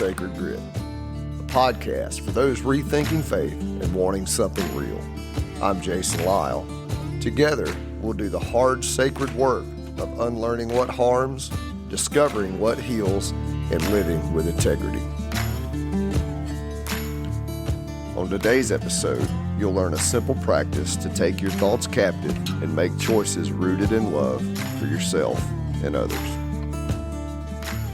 Sacred Grit, a podcast for those rethinking faith and wanting something real. I'm Jason Lyle. Together, we'll do the hard, sacred work of unlearning what harms, discovering what heals, and living with integrity. On today's episode, you'll learn a simple practice to take your thoughts captive and make choices rooted in love for yourself and others.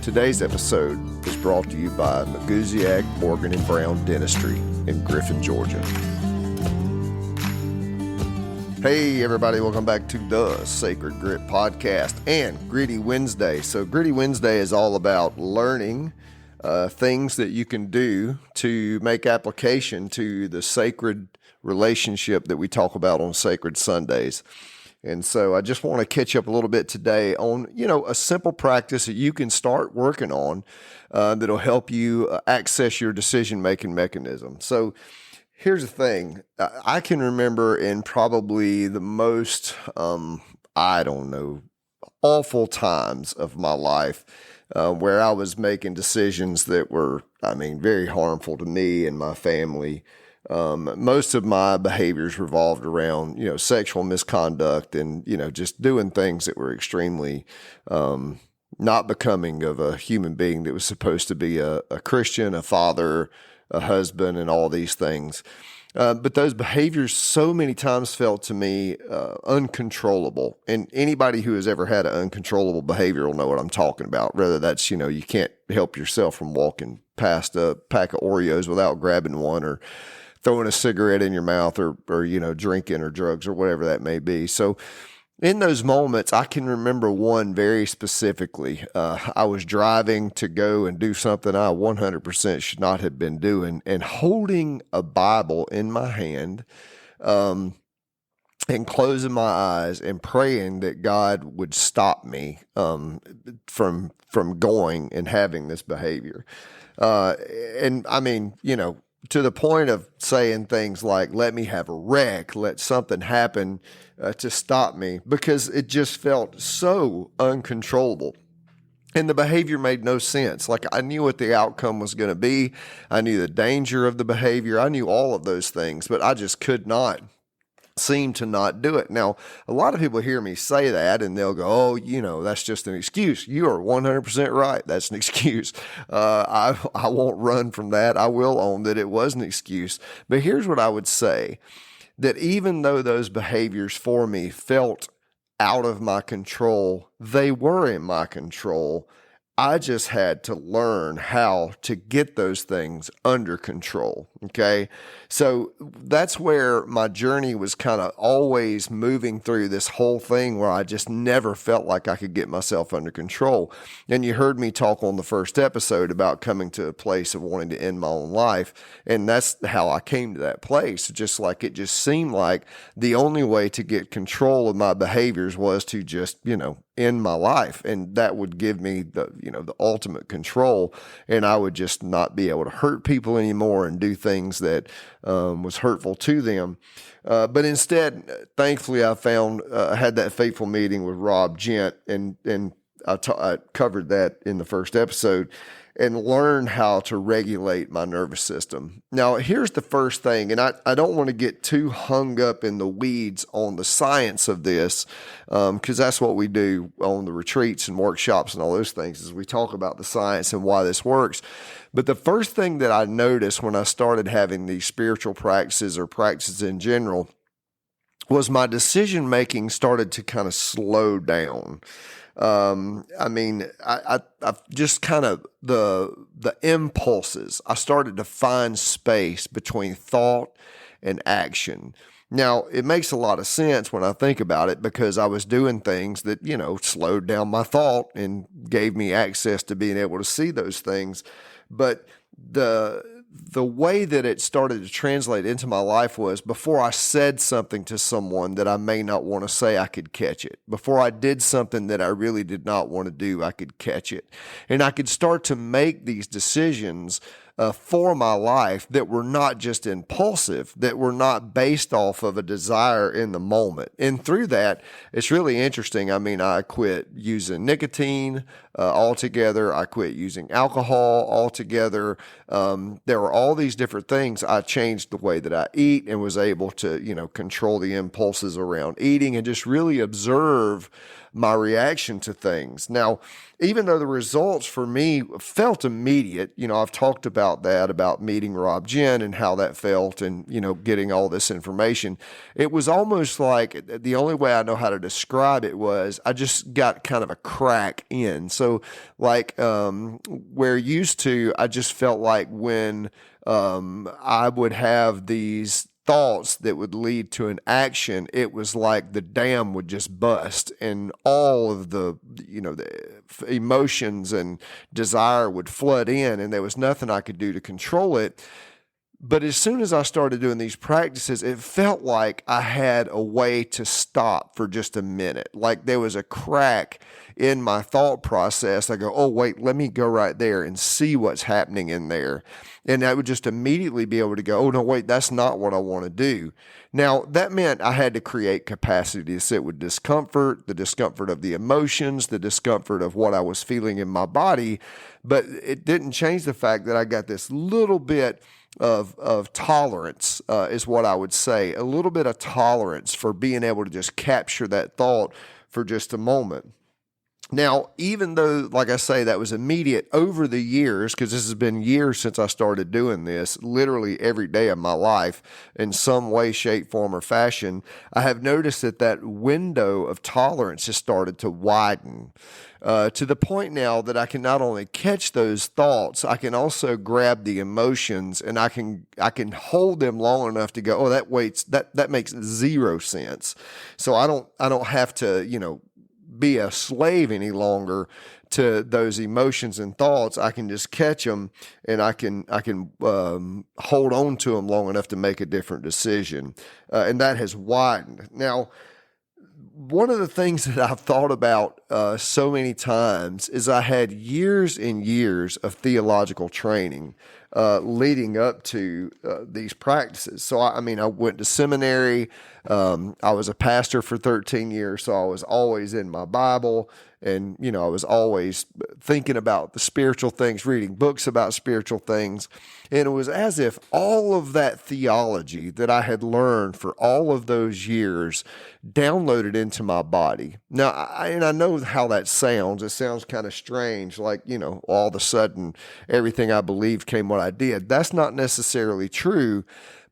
Today's episode is brought to you by Maguziak, Morgan & Brown Dentistry in Griffin, Georgia. Hey everybody, welcome back to the Sacred Grit podcast and Gritty Wednesday. So Gritty Wednesday is all about learning things that you can do to make application to the sacred relationship that we talk about on Sacred Sundays. And so I just want to catch up a little bit today on, a simple practice that you can start working on that'll help you access your decision-making mechanism. So here's the thing. I can remember in probably the most, awful times of my life where I was making decisions that were, very harmful to me and my family. Most of my behaviors revolved around, sexual misconduct and, just doing things that were extremely not becoming of a human being that was supposed to be a Christian, a father, a husband, and all these things. But those behaviors so many times felt to me uncontrollable. And anybody who has ever had an uncontrollable behavior will know what I'm talking about. Whether that's, you can't help yourself from walking past a pack of Oreos without grabbing one, or throwing a cigarette in your mouth, or drinking or drugs or whatever that may be. So in those moments, I can remember one very specifically. I was driving to go and do something I 100% should not have been doing, and holding a Bible in my hand, and closing my eyes and praying that God would stop me from going and having this behavior. To the point of saying things like, let me have a wreck, let something happen to stop me, because it just felt so uncontrollable. And the behavior made no sense. Like, I knew what the outcome was going to be. I knew the danger of the behavior. I knew all of those things, but I just could not seem to not do it. Now, a lot of people hear me say that and they'll go, oh, that's just an excuse. You are 100% right. That's an excuse. I won't run from that. I will own that it was an excuse. But here's what I would say, that even though those behaviors for me felt out of my control, they were in my control. I just had to learn how to get those things under control. Okay. So that's where my journey was kind of always moving through this whole thing, where I just never felt like I could get myself under control. And you heard me talk on the first episode about coming to a place of wanting to end my own life. And that's how I came to that place. Just like it just seemed like the only way to get control of my behaviors was to just, end my life. And that would give me the ultimate control. And I would just not be able to hurt people anymore and do things that was hurtful to them. But instead, thankfully, I found, I had that fateful meeting with Rob Gent, and I covered that in the first episode, and learn how to regulate my nervous system. Now, here's the first thing, and I don't want to get too hung up in the weeds on the science of this, because that's what we do on the retreats and workshops and all those things, is we talk about the science and why this works. But the first thing that I noticed when I started having these spiritual practices, or practices in general, was my decision-making started to kind of slow down. I just kind of the impulses, I started to find space between thought and action. Now, it makes a lot of sense when I think about it, because I was doing things that, slowed down my thought and gave me access to being able to see those things. But the way that it started to translate into my life was, before I said something to someone that I may not want to say, I could catch it. Before I did something that I really did not want to do, I could catch it. And I could start to make these decisions for my life that were not just impulsive, that were not based off of a desire in the moment. And through that, it's really interesting. I mean, I quit using nicotine altogether. I quit using alcohol altogether. There were all these different things. I changed the way that I eat and was able to, control the impulses around eating and just really observe my reaction to things. Now, even though the results for me felt immediate, I've talked about that, about meeting Rob Jen and how that felt and, getting all this information. It was almost like the only way I know how to describe it was I just got kind of a crack in. So like where used to, I just felt like when I would have these thoughts that would lead to an action, it was like the dam would just bust and all of the emotions and desire would flood in and there was nothing I could do to control it. But as soon as I started doing these practices, it felt like I had a way to stop for just a minute. Like there was a crack in my thought process. I go, oh, wait, let me go right there and see what's happening in there. And I would just immediately be able to go, oh, no, wait, that's not what I want to do. Now, that meant I had to create capacity to sit with discomfort, the discomfort of the emotions, the discomfort of what I was feeling in my body. But it didn't change the fact that I got this little bit of tolerance is what I would say, a little bit of tolerance for being able to just capture that thought for just a moment. Now, even though, like I say, that was immediate over the years, because this has been years since I started doing this, literally every day of my life in some way, shape, form, or fashion, I have noticed that window of tolerance has started to widen to the point now that I can not only catch those thoughts, I can also grab the emotions and I can hold them long enough to go, oh, that makes zero sense. So I don't have to, be a slave any longer to those emotions and thoughts. I can just catch them and I can hold on to them long enough to make a different decision. And that has widened. Now, one of the things that I've thought about so many times is I had years and years of theological training leading up to these practices. So, I went to seminary. I was a pastor for 13 years, so I was always in my Bible. And, I was always thinking about the spiritual things, reading books about spiritual things. And it was as if all of that theology that I had learned for all of those years downloaded into my body. Now, I know how that sounds. It sounds kind of strange, like, all of a sudden everything I believed came what I did. That's not necessarily true.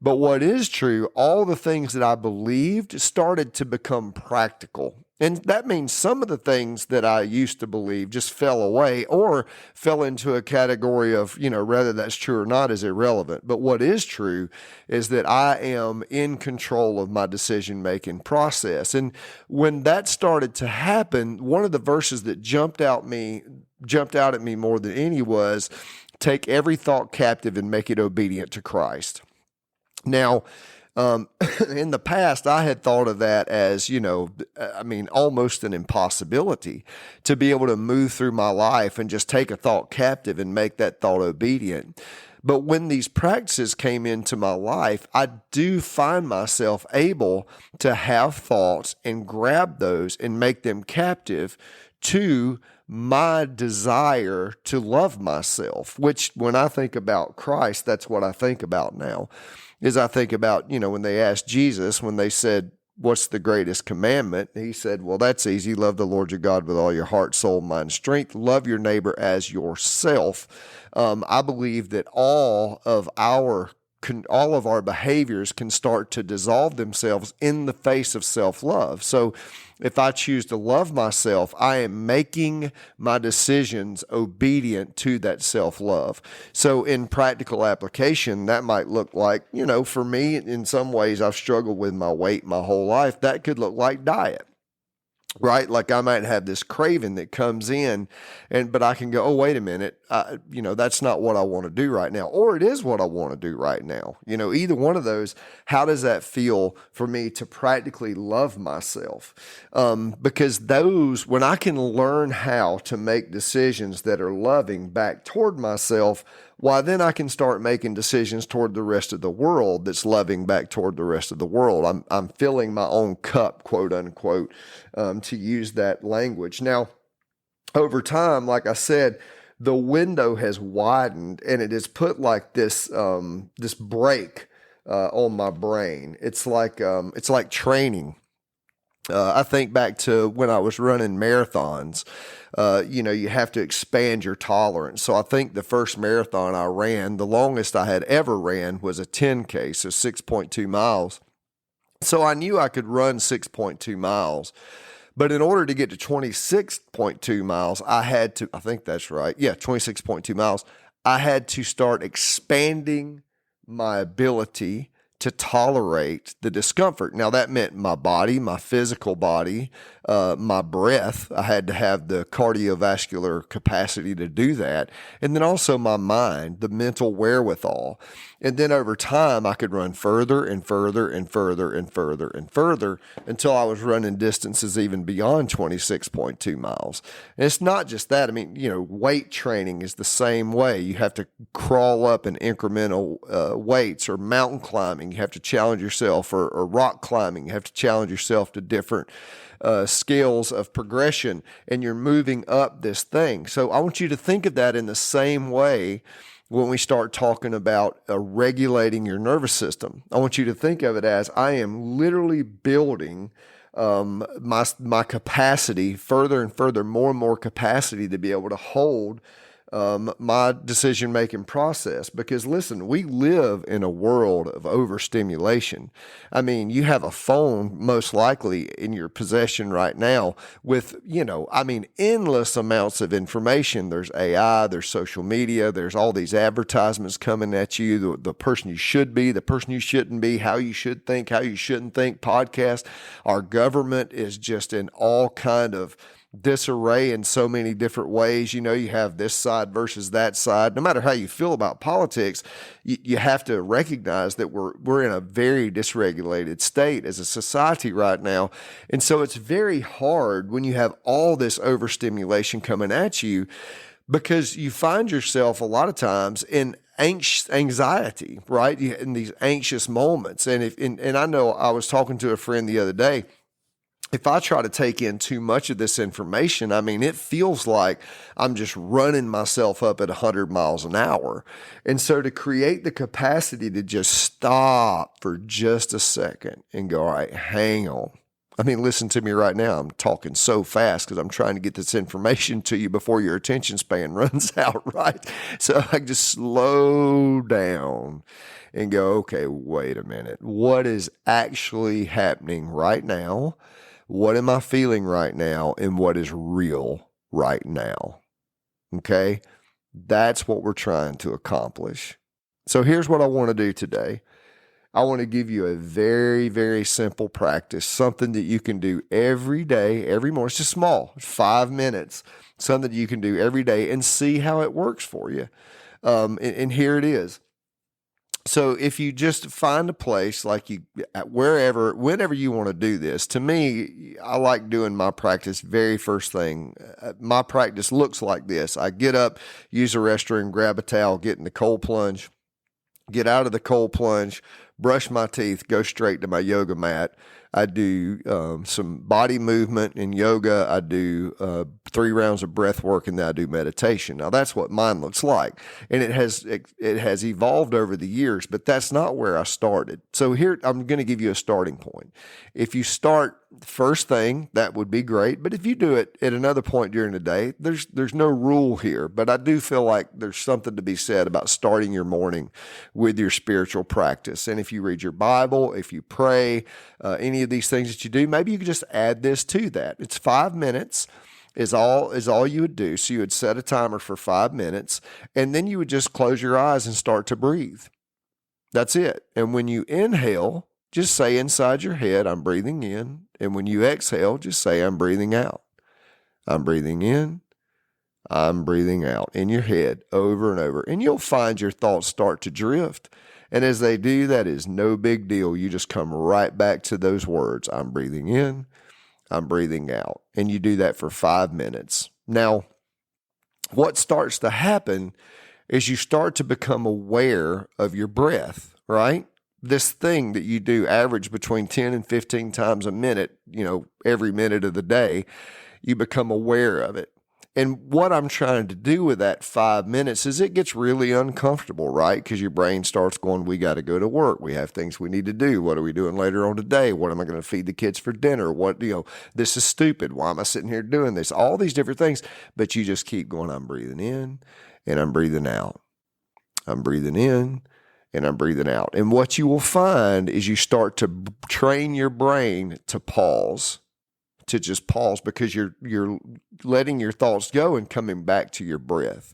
But what is true, all the things that I believed started to become practical. And that means some of the things that I used to believe just fell away or fell into a category of, whether that's true or not is irrelevant. But what is true is that I am in control of my decision-making process. And when that started to happen, one of the verses that jumped out at me more than any was, take every thought captive and make it obedient to Christ. Now, in the past, I had thought of that as, almost an impossibility to be able to move through my life and just take a thought captive and make that thought obedient. But when these practices came into my life, I do find myself able to have thoughts and grab those and make them captive to my desire to love myself, which when I think about Christ, that's what I think about now. Is I think about, when they asked Jesus, when they said, what's the greatest commandment? He said, well, that's easy. Love the Lord your God with all your heart, soul, mind, strength. Love your neighbor as yourself. I believe that all of our behaviors can start to dissolve themselves in the face of self-love. So if I choose to love myself, I am making my decisions obedient to that self-love. So in practical application, that might look like, for me, in some ways, I've struggled with my weight my whole life. That could look like diet. Right? Like I might have this craving that comes in but I can go, oh, wait a minute. That's not what I want to do right now. Or it is what I want to do right now. Either one of those, how does that feel for me to practically love myself? Because when I can learn how to make decisions that are loving back toward myself, why then I can start making decisions toward the rest of the world that's loving back toward the rest of the world. I'm filling my own cup, quote unquote, to use that language. Now, over time, like I said, the window has widened and it has put like this brake on my brain. It's like training. I think back to when I was running marathons. You have to expand your tolerance. So I think the first marathon I ran, the longest I had ever ran was a 10K, so 6.2 miles. So I knew I could run 6.2 miles. But in order to get to 26.2 miles, I think that's right. Yeah, 26.2 miles. I had to start expanding my ability to tolerate the discomfort. Now, that meant my body, my physical body, my breath. I had to have the cardiovascular capacity to do that. And then also my mind, the mental wherewithal. And then over time, I could run further and further and further and further and further until I was running distances even beyond 26.2 miles. And it's not just that. I mean, weight training is the same way. You have to crawl up in incremental weights, or mountain climbing. You have to challenge yourself, or rock climbing. You have to challenge yourself to different scales of progression, and you're moving up this thing. So I want you to think of that in the same way when we start talking about regulating your nervous system. I want you to think of it as I am literally building my capacity further and further, more and more capacity to be able to hold my decision-making process. Because listen, we live in a world of overstimulation. I mean, you have a phone most likely in your possession right now with, endless amounts of information. There's AI, there's social media, there's all these advertisements coming at you, the person you should be, the person you shouldn't be, how you should think, how you shouldn't think, podcast. Our government is just in all kind of disarray in so many different ways. You have this side versus that side. No matter how you feel about politics, you have to recognize that we're in a very dysregulated state as a society right now. And so it's very hard when you have all this overstimulation coming at you, because you find yourself a lot of times in anxiety, right? In these anxious moments. And I know I was talking to a friend the other day. If I try to take in too much of this information, it feels like I'm just running myself up at 100 miles an hour. And so to create the capacity to just stop for just a second and go, all right, hang on. Listen to me right now. I'm talking so fast because I'm trying to get this information to you before your attention span runs out, right? So I just slow down and go, okay, wait a minute. What is actually happening right now? What am I feeling right now? And what is real right now? Okay? That's what we're trying to accomplish. So here's what I want to do today. I want to give you a very, very simple practice, something that you can do every day, every morning. It's just small, 5 minutes, something that you can do every day and see how it works for you. And here it is. So if you just find a place, like whenever you want to do this, to me, I like doing my practice very first thing. My practice looks like this. I get up, use the restroom, grab a towel, get in the cold plunge, get out of the cold plunge, brush my teeth, go straight to my yoga mat. I do some body movement in yoga. I do 3 rounds of breath work, and then I do meditation. Now that's what mine looks like, and it has evolved over the years. But that's not where I started. So here I'm going to give you a starting point. If you start first thing, that would be great. But if you do it at another point during the day, there's no rule here. But I do feel like there's something to be said about starting your morning with your spiritual practice. And if you read your Bible, if you pray, any of these things that you do, maybe you could just add this to that. It's 5 minutes is all you would do. So you would set a timer for 5 minutes, and then you would just close your eyes and start to breathe. That's it. And when you inhale, just say inside your head, I'm breathing in. And when you exhale, just say, I'm breathing out. I'm breathing in. I'm breathing out in your head over and over. And you'll find your thoughts start to drift. And as they do, that is no big deal. You just come right back to those words. I'm breathing in. I'm breathing out. And you do that for 5 minutes. Now, what starts to happen is you start to become aware of your breath, right? This thing that you do average between 10 and 15 times a minute, every minute of the day, you become aware of it. And what I'm trying to do with that 5 minutes is it gets really uncomfortable, right? Because your brain starts going, we got to go to work. We have things we need to do. What are we doing later on today? What am I going to feed the kids for dinner? This is stupid. Why am I sitting here doing this? All these different things. But you just keep going, I'm breathing in and I'm breathing out. I'm breathing in and I'm breathing out. And what you will find is you start to train your brain to pause. To just pause, because you're letting your thoughts go and coming back to your breath.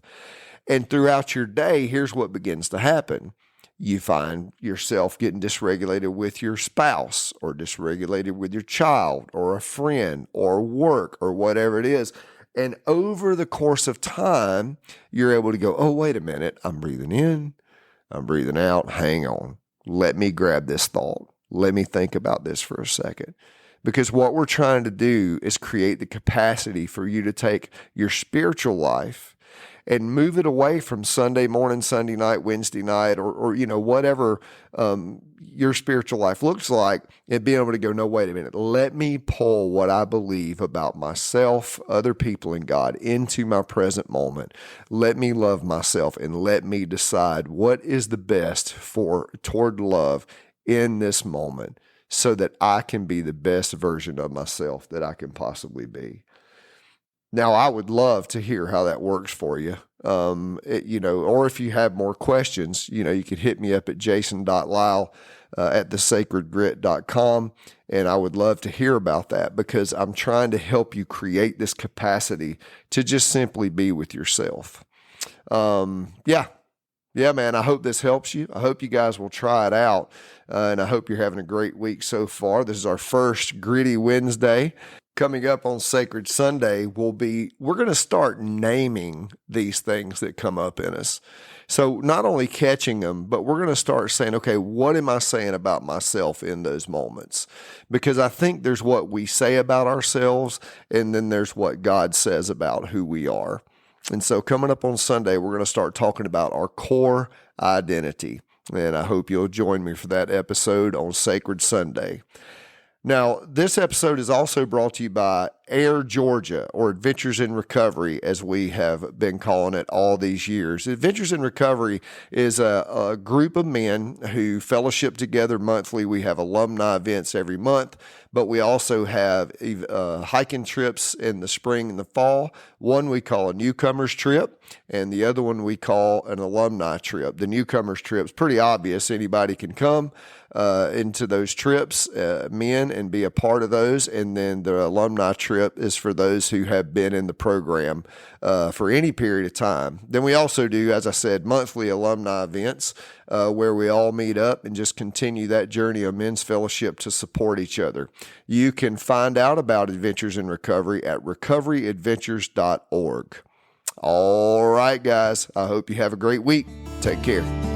And throughout your day, here's what begins to happen. You find yourself getting dysregulated with your spouse, or dysregulated with your child or a friend or work or whatever it is. And over the course of time, you're able to go, oh, wait a minute, I'm breathing in, I'm breathing out. Hang on. Let me grab this thought. Let me think about this for a second. Because what we're trying to do is create the capacity for you to take your spiritual life and move it away from Sunday morning, Sunday night, Wednesday night, or whatever your spiritual life looks like, and being able to go, no, wait a minute, let me pull what I believe about myself, other people, and God into my present moment. Let me love myself and let me decide what is the best toward love in this moment, so that I can be the best version of myself that I can possibly be. Now, I would love to hear how that works for you. Or if you have more questions, you could hit me up at jason.lyle at thesacredgrit.com. And I would love to hear about that, because I'm trying to help you create this capacity to just simply be with yourself. Yeah, man, I hope this helps you. I hope you guys will try it out. And I hope you're having a great week so far. This is our first Gritty Wednesday. Coming up on Sacred Sunday we're going to start naming these things that come up in us. So not only catching them, but we're going to start saying, okay, what am I saying about myself in those moments? Because I think there's what we say about ourselves, and then there's what God says about who we are. And so coming up on Sunday, we're going to start talking about our core identity. And I hope you'll join me for that episode on Sacred Sunday. Now, this episode is also brought to you by Air Georgia, or Adventures in Recovery, as we have been calling it all these years. Adventures in Recovery is a group of men who fellowship together monthly. We have alumni events every month, but we also have hiking trips in the spring and the fall. One we call a newcomers trip, and the other one we call an alumni trip. The newcomers trip is pretty obvious. Anybody can come into those trips, men, and be a part of those. And then the alumni trip is for those who have been in the program for any period of time. Then we also do, as I said, monthly alumni events where we all meet up and just continue that journey of men's fellowship to support each other. You can find out about Adventures in Recovery at recoveryadventures.org. All right, guys, I hope you have a great week. Take care.